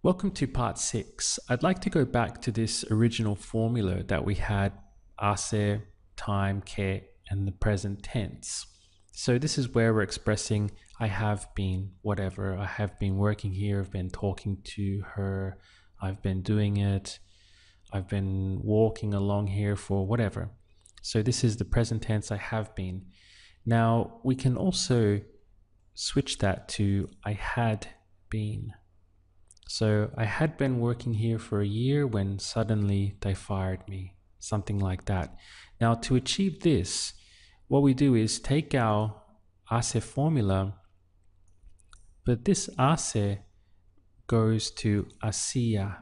Welcome to part 6. I'd like to go back to this original formula that we had, hace, time, que, and the present tense. So this is where we're expressing I have been, whatever, I have been working here, I've been talking to her, I've been doing it, I've been walking along here for whatever. So this is the present tense, I have been. Now we can also switch that to I had been. So I had been working here for a year when suddenly they fired me, something like that. Now to achieve this, what we do is take our hace formula, but this hace goes to hacía.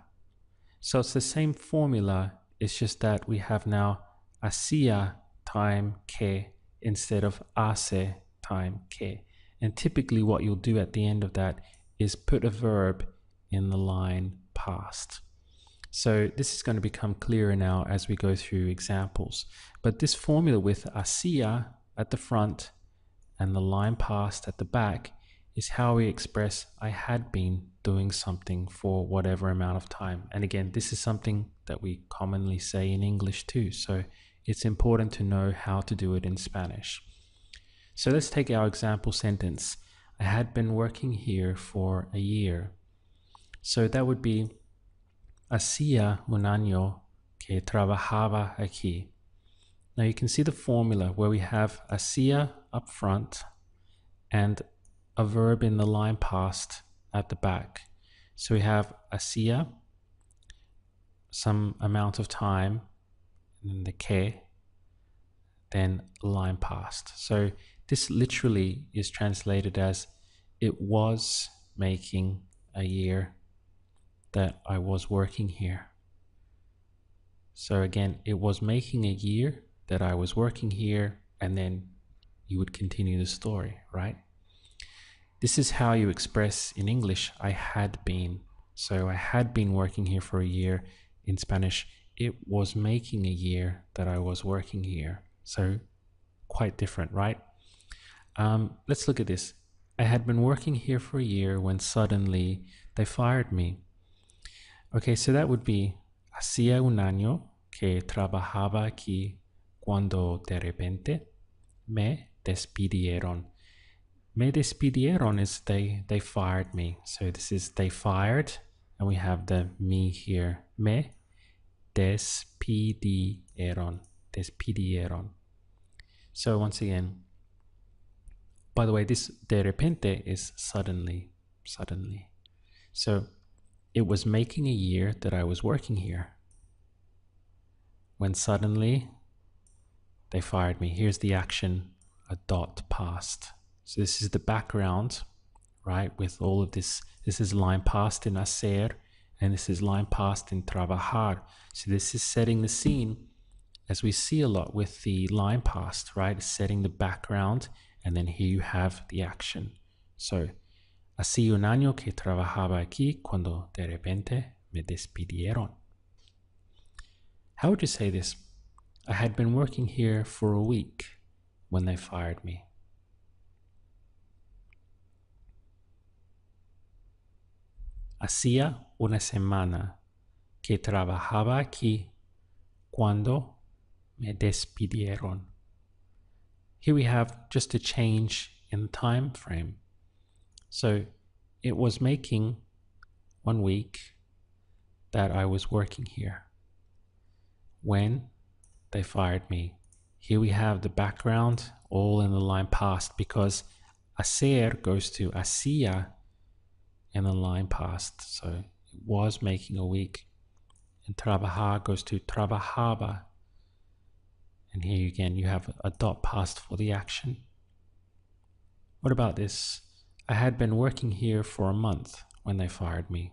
So it's the same formula, it's just that we have now hacía time que instead of hace time que. And typically what you'll do at the end of that is put a verb in the line past. So this is going to become clearer now as we go through examples. But this formula with hacía at the front and the line past at the back is how we express I had been doing something for whatever amount of time. And again, this is something that we commonly say in English too. So it's important to know how to do it in Spanish. So let's take our example sentence. I had been working here for a year. So that would be hacía un año que trabajaba aquí. Now you can see the formula where we have hacía up front and a verb in the line past at the back. So we have hacía, some amount of time, and then the que, then line past. So this literally is translated as it was making a year that I was working here. So again, it was making a year that I was working here, and then you would continue the story, right? This is how you express in English, I had been. So I had been working here for a year. In Spanish, it was making a year that I was working here. So quite different, right? Let's look at this. I had been working here for a year when suddenly they fired me. Okay, so that would be hacía un año que trabajaba aquí cuando de repente me despidieron. Me despidieron is they fired me. So this is they fired, and we have the me here. Me despidieron. Despidieron. So once again, by the way, this de repente is suddenly. So it was making a year that I was working here when suddenly they fired me. Here's the action, a dot past. So this is the background, right? With all of this, this is line past in hacer, and this is line past in trabajar. So this is setting the scene, as we see a lot with the line past, right? It's setting the background, and then here you have the action. So, hacía un año que trabajaba aquí cuando de repente me despidieron. How would you say this? I had been working here for a week when they fired me. Hacía una semana que trabajaba aquí cuando me despidieron. Here we have just a change in the time frame. So it was making 1 week that I was working here when they fired me. Here we have the background all in the line past because hacer goes to hacía in the line past. So it was making a week, and trabajar goes to trabajaba. And here again, you have a dot past for the action. What about this? I had been working here for a month when they fired me.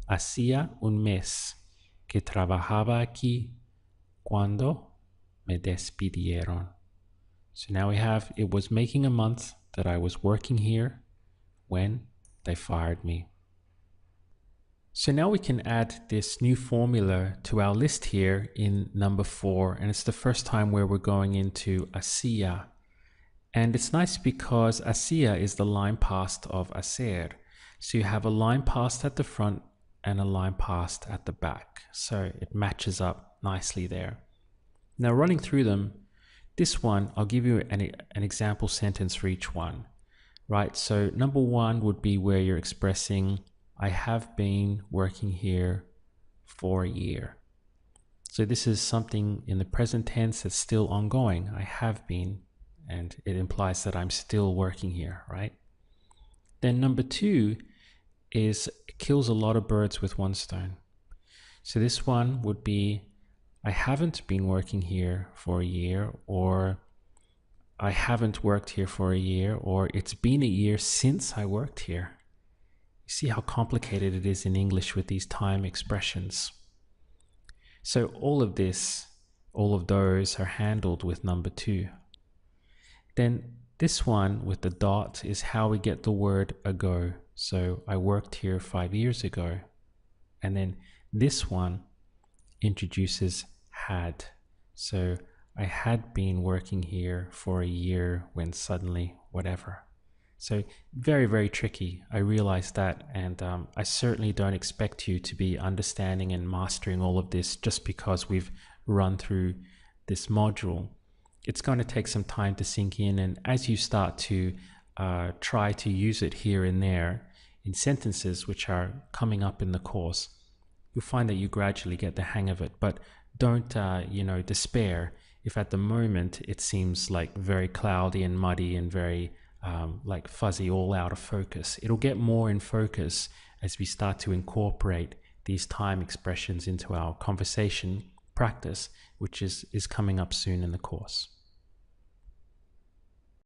Hacía un mes que trabajaba aquí cuando me despidieron. So now we have, it was making a month that I was working here when they fired me. So now we can add this new formula to our list here in number 4, and it's the first time where we're going into hacía. And it's nice because Asia is the line past of Aser. So you have a line past at the front and a line past at the back. So it matches up nicely there. Now running through them, this one, I'll give you an example sentence for each one, right? So number one would be where you're expressing, I have been working here for a year. So this is something in the present tense that's still ongoing. I have been, and it implies that I'm still working here, right? Then number two is kills a lot of birds with one stone. So this one would be, I haven't been working here for a year, or I haven't worked here for a year, or it's been a year since I worked here. You see how complicated it is in English with these time expressions. So all of those are handled with number two. Then this one with the dot is how we get the word ago. So I worked here 5 years ago. And then this one introduces had. So I had been working here for a year when suddenly whatever. So very, very tricky. I realize that, and I certainly don't expect you to be understanding and mastering all of this just because we've run through this module. It's going to take some time to sink in, and as you start to try to use it here and there in sentences which are coming up in the course, you'll find that you gradually get the hang of it. But don't despair if at the moment it seems like very cloudy and muddy and very like fuzzy, all out of focus. It'll get more in focus as we start to incorporate these time expressions into our conversation practice, which is coming up soon in the course.